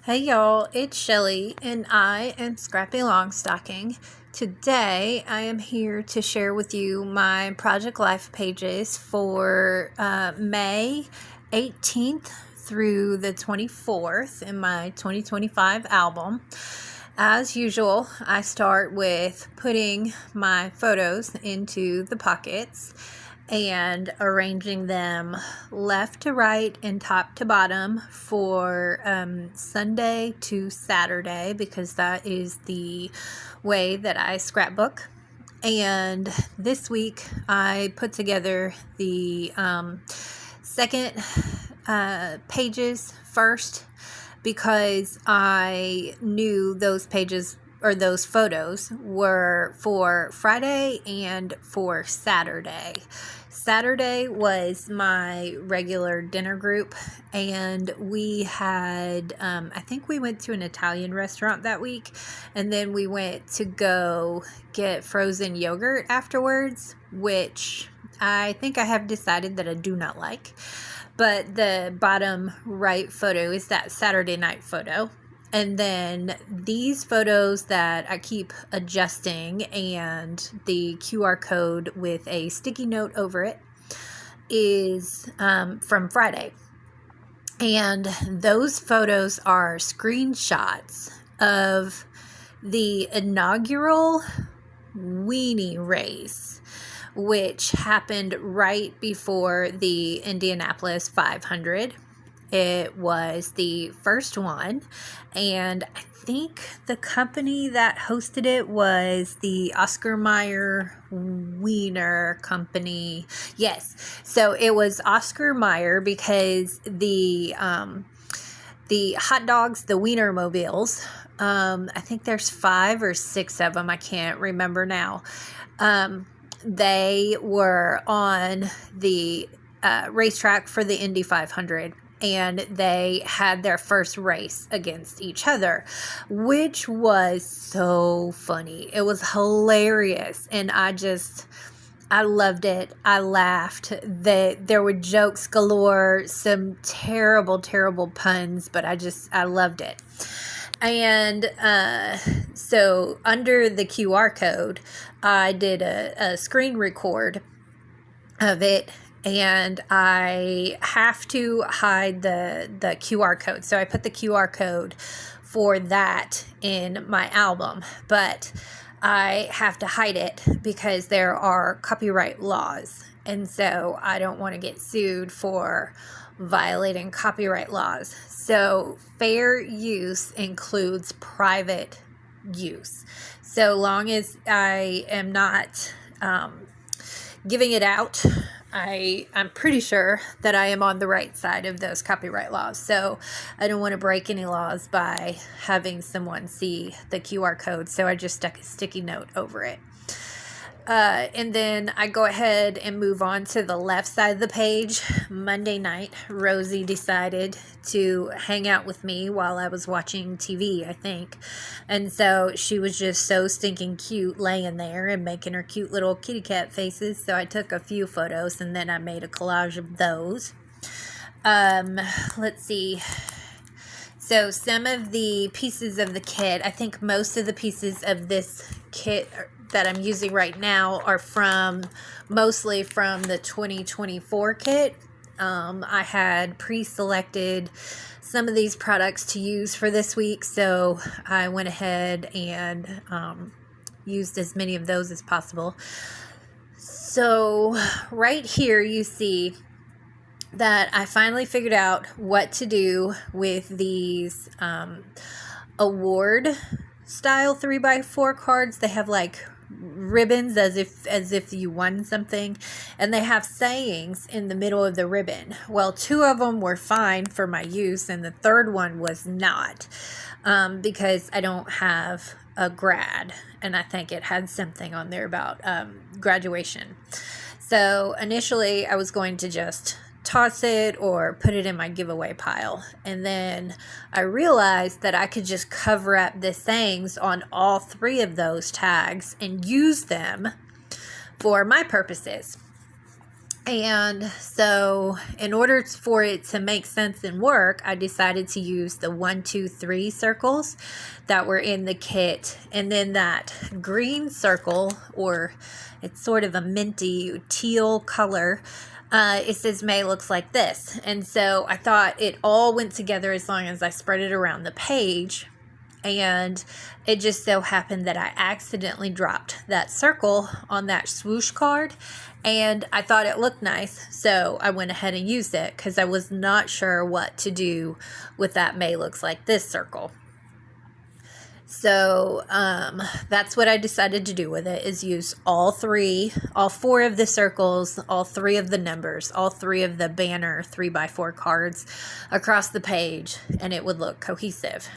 Hey y'all, it's Shelly and I am Scrappy Longstocking. Today I am here to share with you my Project Life pages for May 18th through the 24th in my 2025 album. As usual, I start with putting my photos into the pockets and arranging them left to right and top to bottom for Sunday to Saturday, because that is the way that I scrapbook. And this week I put together the second pages first, because I knew those pages or those photos were for Friday and for Saturday. Saturday was my regular dinner group, and we had, I think we went to an Italian restaurant that week, and then we went to go get frozen yogurt afterwards, which I think I have decided that I do not like. But the bottom right photo is that Saturday night photo. And then these photos that I keep adjusting and the QR code with a sticky note over it is from Friday. And those photos are screenshots of the inaugural weenie race, which happened right before the Indianapolis 500. It was the first one, and I think the company that hosted it was the Oscar Mayer Wiener Company. Yes, so it was Oscar Mayer, because the hot dogs, the Wiener mobiles, I think there's 5 or 6 of them, I can't remember now. They were on the racetrack for the Indy 500. And they had their first race against each other, which was so funny. It was hilarious. And I loved it. I laughed. There were jokes galore, some terrible, terrible puns, but I loved it. And so under the QR code, I did a screen record of it. And I have to hide the QR code. So I put the QR code for that in my album. But I have to hide it because there are copyright laws. And so I don't want to get sued for violating copyright laws. So fair use includes private use. So long as I am not giving it out, I'm pretty sure that I am on the right side of those copyright laws. So I don't want to break any laws by having someone see the QR code. So I just stuck a sticky note over it. And then I go ahead and move on to the left side of the page. Monday night, Rosie decided to hang out with me while I was watching TV, I think. And so she was just so stinking cute laying there and making her cute little kitty cat faces. So I took a few photos and then I made a collage of those. Let's see. So some of the pieces of the kit, I think most of the pieces of this kit that I'm using right now are mostly from the 2024 kit. I had pre-selected some of these products to use for this week, so I went ahead and used as many of those as possible. So right here you see that I finally figured out what to do with these award style 3x4 cards. They have like ribbons as if you won something, and they have sayings in the middle of the ribbon. Well, 2 of them were fine for my use, and the third one was not, because I don't have a grad, and I think it had something on there about graduation. So initially I was going to just toss it or put it in my giveaway pile. And then I realized that I could just cover up the sayings on all 3 of those tags and use them for my purposes. And so in order for it to make sense and work, I decided to use the 1, 2, 3 circles that were in the kit. And then that green circle, or it's sort of a minty teal color, it says May looks like this. And so I thought it all went together as long as I spread it around the page. And it just so happened that I accidentally dropped that circle on that swoosh card, and I thought it looked nice, so I went ahead and used it because I was not sure what to do with that May looks like this circle. So that's what I decided to do with it, is use all 4 of the circles, all 3 of the numbers, all 3 of the banner 3x4 cards across the page, and it would look cohesive.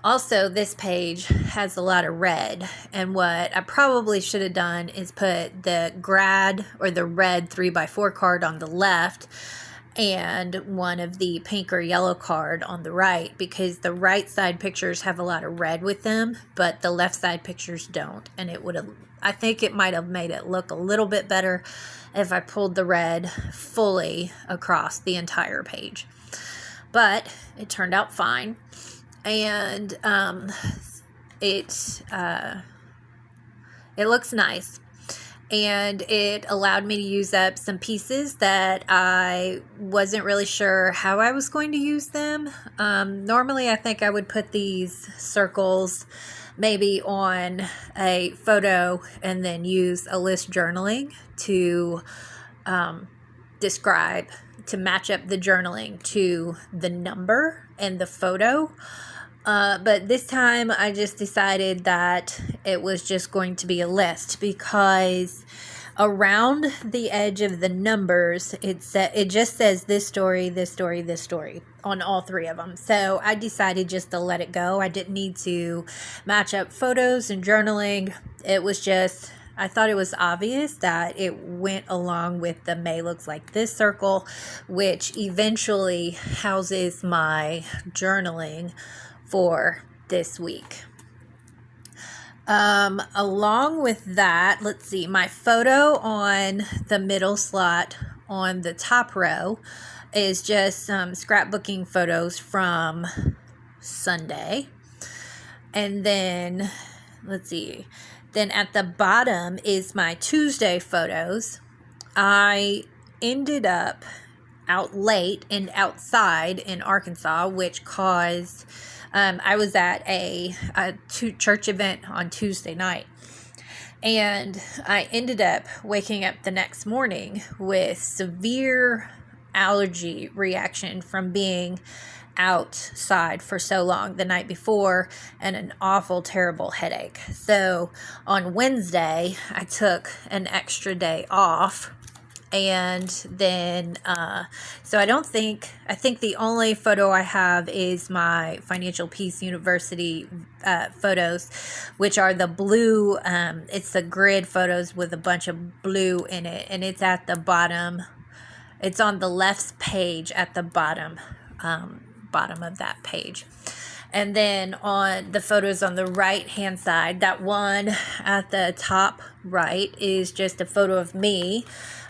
Also, this page has a lot of red, and what I probably should have done is put the grad or the red 3x4 card on the left and one of the pink or yellow card on the right, because the right side pictures have a lot of red with them, but the left side pictures don't. And it would have, I think it might have made it look a little bit better if I pulled the red fully across the entire page. But it turned out fine. And it looks nice, and it allowed me to use up some pieces that I wasn't really sure how I was going to use them. Normally I think I would put these circles maybe on a photo and then use a list journaling to describe, to match up the journaling to the number and the photo. But this time I just decided that it was just going to be a list, because around the edge of the numbers, it just says this story, this story, this story on all 3 of them. So I decided just to let it go. I didn't need to match up photos and journaling. It was just, I thought it was obvious that it went along with the May looks like this circle, which eventually houses my journaling for this week. Along with that, let's see, my photo on the middle slot on the top row is just some scrapbooking photos from Sunday. And then, let's see, then at the bottom is my Tuesday photos. I ended up out late and outside in Arkansas, which caused I was at a church event on Tuesday night, and I ended up waking up the next morning with severe allergy reaction from being outside for so long the night before, and an awful, terrible headache. So on Wednesday, I took an extra day off. And then, so I think the only photo I have is my Financial Peace University photos, which are the blue, it's the grid photos with a bunch of blue in it, and it's at the bottom. It's on the left page at the bottom of that page. And then on the photos on the right hand side, that one at the top right is just a photo of me.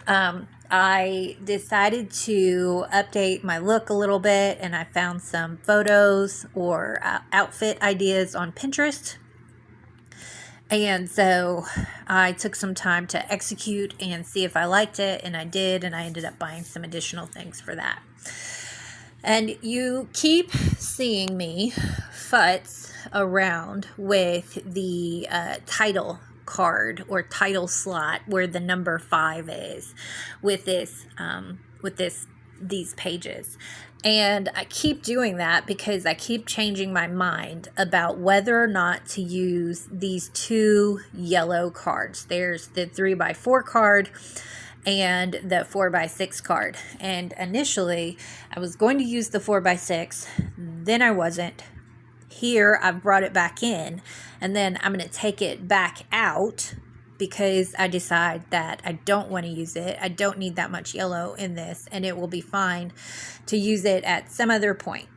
I decided to update my look a little bit, and I found some photos or outfit ideas on Pinterest. And so I took some time to execute and see if I liked it, and I did, and I ended up buying some additional things for that. And you keep seeing me futz around with the title card or title slot where the number 5 is with these pages. And I keep doing that because I keep changing my mind about whether or not to use these 2 yellow cards. There's the 3x4 card and the 4x6 card. And initially I was going to use the 4x6, then I wasn't. Here I've brought it back in, and then I'm going to take it back out because I decide that I don't want to use it. I don't need that much yellow in this, and it will be fine to use it at some other point.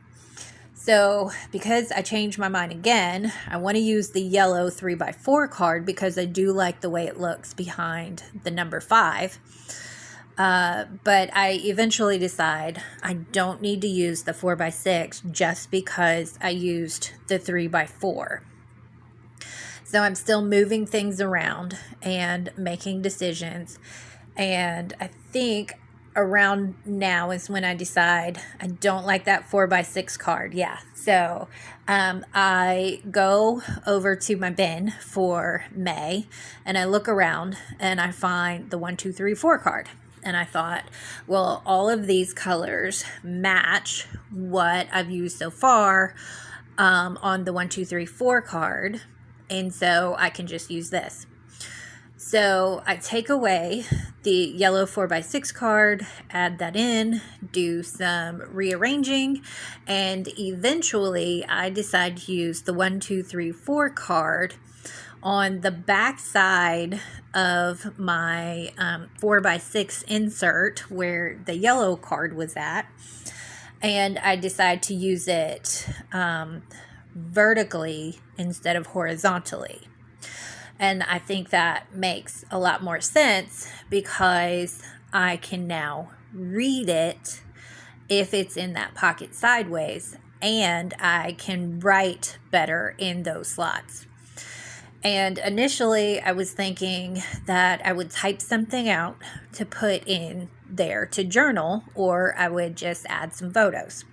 So because I changed my mind again, I want to use the yellow 3x4 card because I do like the way it looks behind the number 5. But I eventually decide I don't need to use the 4x6 just because I used the 3x4. So I'm still moving things around and making decisions. And I think around now is when I decide I don't like that 4x6 card. Yeah. So I go over to my bin for May and I look around and I find the 1, 2, 3, 4 card. And I thought, well, all of these colors match what I've used so far on the 1, 2, 3, 4 card. And so I can just use this. So I take away the yellow 4x6 card, add that in, do some rearranging, and eventually I decide to use the 1, 2, 3, 4 card on the back side of my 4x6 insert where the yellow card was at. And I decide to use it vertically instead of horizontally. And I think that makes a lot more sense because I can now read it if it's in that pocket sideways, and I can write better in those slots. And initially I was thinking that I would type something out to put in there to journal, or I would just add some photos.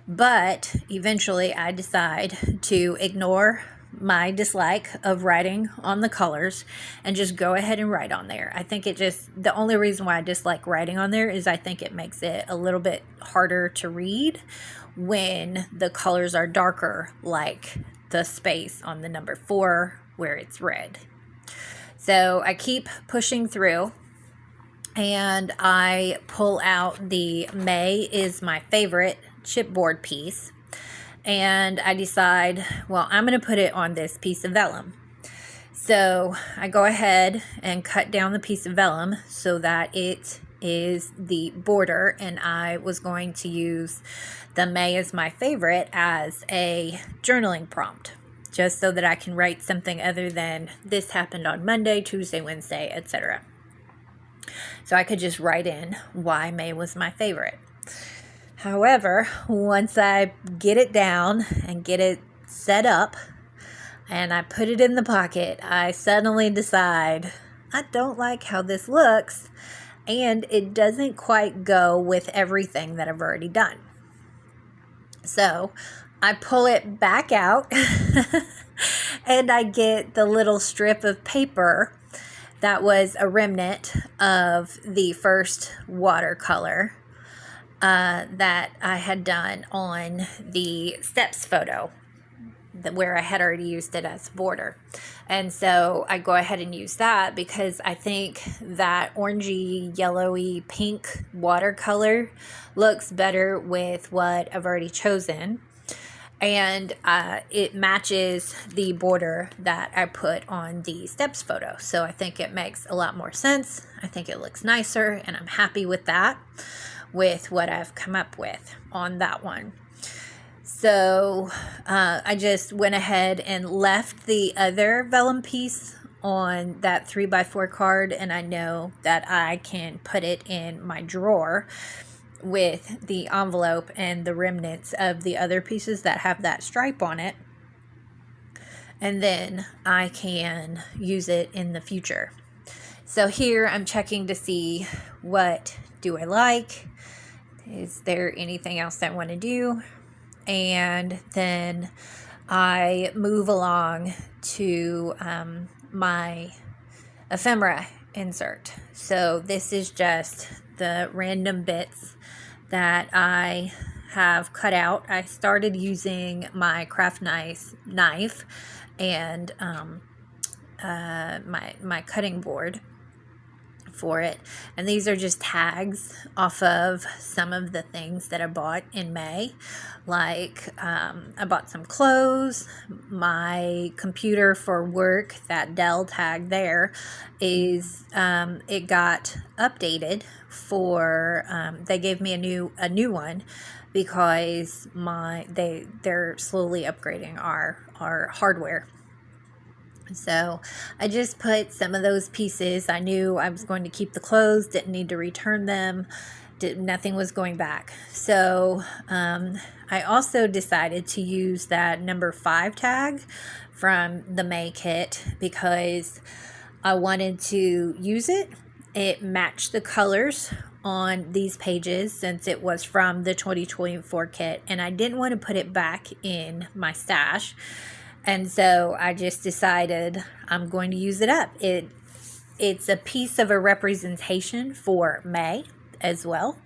But eventually I decide to ignore my dislike of writing on the colors and just go ahead and write on there. I think the only reason why I dislike writing on there is I think it makes it a little bit harder to read when the colors are darker, like the space on the number 4 where it's red. So I keep pushing through and I pull out the May is my favorite chipboard piece. And I decide, well, I'm going to put it on this piece of vellum. So I go ahead and cut down the piece of vellum so that it is the border, and I was going to use the May is my favorite as a journaling prompt, just so that I can write something other than this happened on Monday, Tuesday, Wednesday, etc. So I could just write in why May was my favorite. However, once I get it down and get it set up and I put it in the pocket, I suddenly decide I don't like how this looks, and it doesn't quite go with everything that I've already done. So I pull it back out and I get the little strip of paper that was a remnant of the first watercolor that I had done on the steps photo, where I had already used it as border. And so I go ahead and use that because I think that orangey, yellowy, pink watercolor looks better with what I've already chosen. And it matches the border that I put on the steps photo. So I think it makes a lot more sense. I think it looks nicer, and I'm happy with that, with what I've come up with on that one. So I just went ahead and left the other vellum piece on that 3x4 card, and I know that I can put it in my drawer with the envelope and the remnants of the other pieces that have that stripe on it, and then I can use it in the future. So here I'm checking to see, what do I like? Is there anything else I want to do? And then I move along to my ephemera insert. So this is just the random bits that I have cut out. I started using my craft knife and my cutting board for it, and these are just tags off of some of the things that I bought in May. Like I bought some clothes, my computer for work, that Dell tag there is it got updated for they gave me a new one because they're slowly upgrading our hardware. So I just put some of those pieces. I knew I was going to keep the clothes, didn't need to return them, nothing was going back. So I also decided to use that number 5 tag from the May kit because I wanted to use it. It matched the colors on these pages since it was from the 2024 kit, and I didn't want to put it back in my stash. And so I just decided I'm going to use it up. It's a piece of a representation for May as well.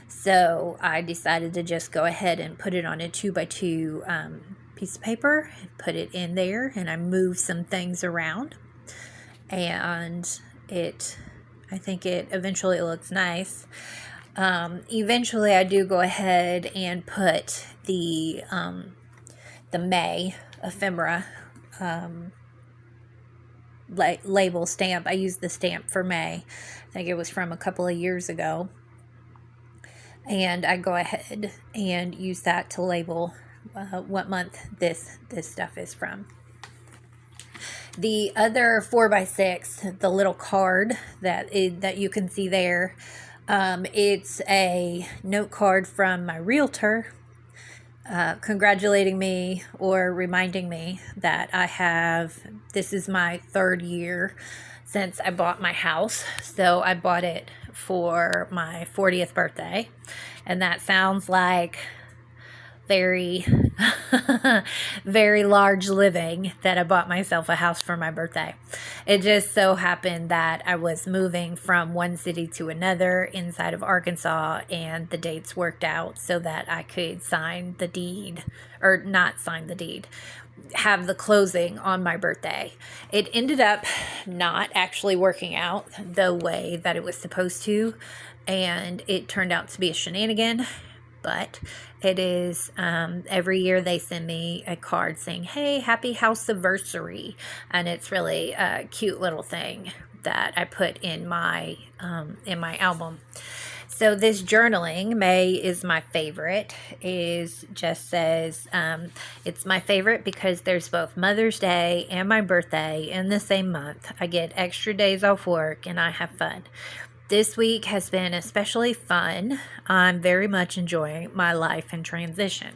So I decided to just go ahead and put it on a 2x2 piece of paper, put it in there, and I moved some things around. And I think it eventually looks nice. Eventually I do go ahead and put the May ephemera label stamp. I used the stamp for May. I think it was from a couple of years ago. And I go ahead and use that to label what month this stuff is from. The other 4x6, the little card that you can see there, it's a note card from my realtor congratulating me or reminding me that this is my 3rd year since I bought my house. So I bought it for my 40th birthday, and that sounds like very very large living that I bought myself a house for my birthday. It just so happened that I was moving from one city to another inside of Arkansas, and the dates worked out so that I could sign the deed, or not sign the deed, have the closing on my birthday. It ended up not actually working out the way that it was supposed to, and it turned out to be a shenanigan. But it is, every year they send me a card saying, hey, happy house anniversary. And it's really a cute little thing that I put in my album. So this journaling, May is my favorite, just says, it's my favorite because there's both Mother's Day and my birthday in the same month. I get extra days off work and I have fun. This week has been especially fun. I'm very much enjoying my life in transition.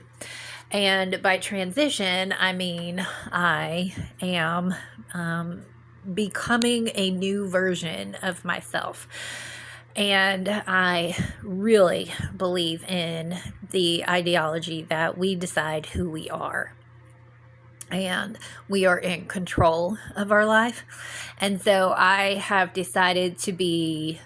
And by transition, I mean I am becoming a new version of myself. And I really believe in the ideology that we decide who we are. And we are in control of our life. And so I have decided to be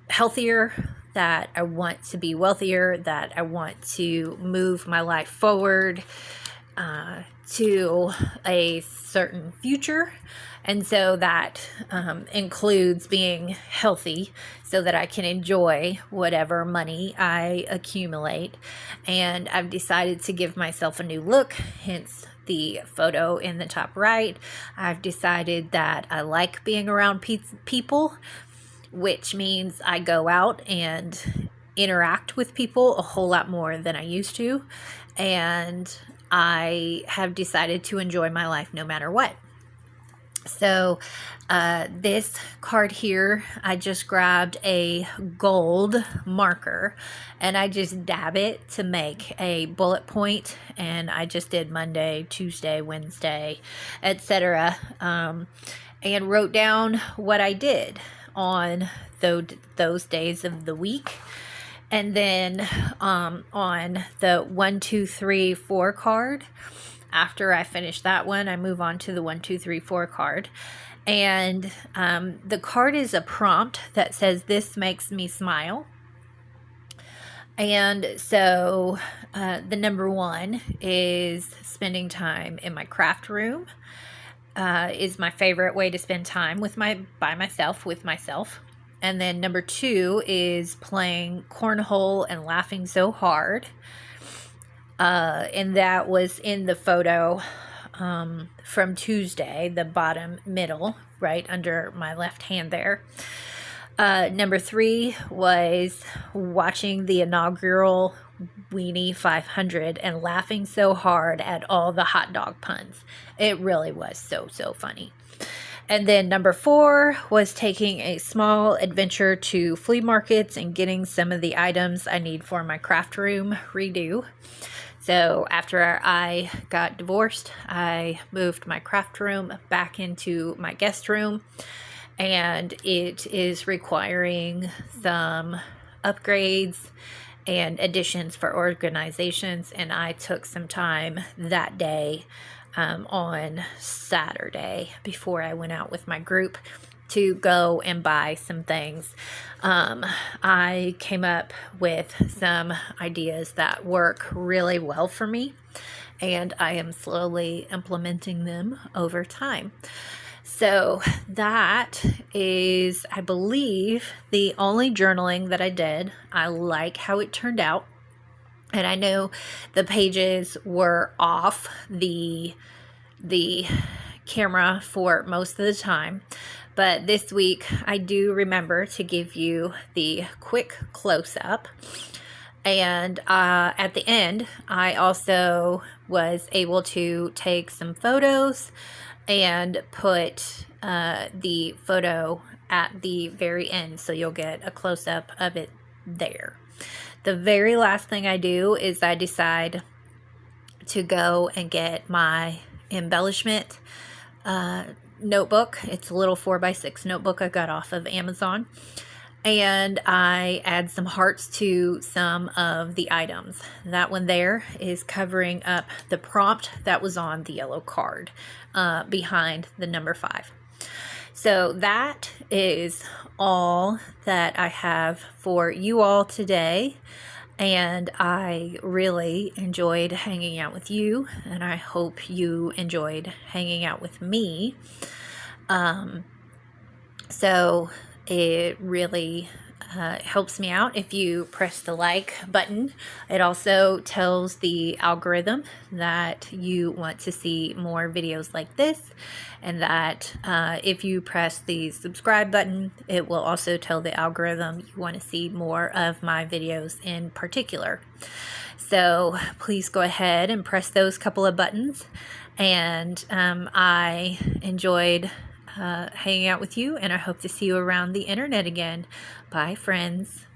healthier, that I want to be wealthier, that I want to move my life forward to a certain future. And so that includes being healthy so that I can enjoy whatever money I accumulate. And I've decided to give myself a new look, hence the photo in the top right. I've decided that I like being around people, which means I go out and interact with people a whole lot more than I used to. And I have decided to enjoy my life no matter what. So this card here, I just grabbed a gold marker and I just dab it to make a bullet point, and I just did Monday, Tuesday, Wednesday, etc. And wrote down what I did on those days of the week. And then on the 1, 2, 3, 4 card, after I finish that one, I move on to the 1, 2, 3, 4 card. And the card is a prompt that says, this makes me smile. And so the number 1 is spending time in my craft room. Is my favorite way to spend time by myself, with myself. And then number 2 is playing cornhole and laughing so hard. And that was in the photo from Tuesday, the bottom middle, right under my left hand there. Number 3 was watching the inaugural Weenie 500 and laughing so hard at all the hot dog puns. It really was so funny. And then number 4 was taking a small adventure to flea markets and getting some of the items I need for my craft room redo. So after I got divorced, I moved my craft room back into my guest room, and it is requiring some upgrades and additions for organizations, and I took some time that day on Saturday before I went out with my group to go and buy some things. I came up with some ideas that work really well for me, and I am slowly implementing them over time. So that is, I believe, the only journaling that I did. I like how it turned out. And I know the pages were off the camera for most of the time, but this week I do remember to give you the quick close-up. And at the end, I also was able to take some photos and put the photo at the very end, so you'll get a close-up of it there. The very last thing I do is I decide to go and get my embellishment notebook. It's a little 4x6 notebook I got off of Amazon. And I add some hearts to some of the items. That one there is covering up the prompt that was on the yellow card behind the number 5. So that is all that I have for you all today. And I really enjoyed hanging out with you, and I hope you enjoyed hanging out with me. So it really helps me out if you press the like button. It also tells the algorithm that you want to see more videos like this, and that if you press the subscribe button, it will also tell the algorithm you want to see more of my videos in particular. So please go ahead and press those couple of buttons. And I enjoyed hanging out with you, and I hope to see you around the internet again. Bye, friends.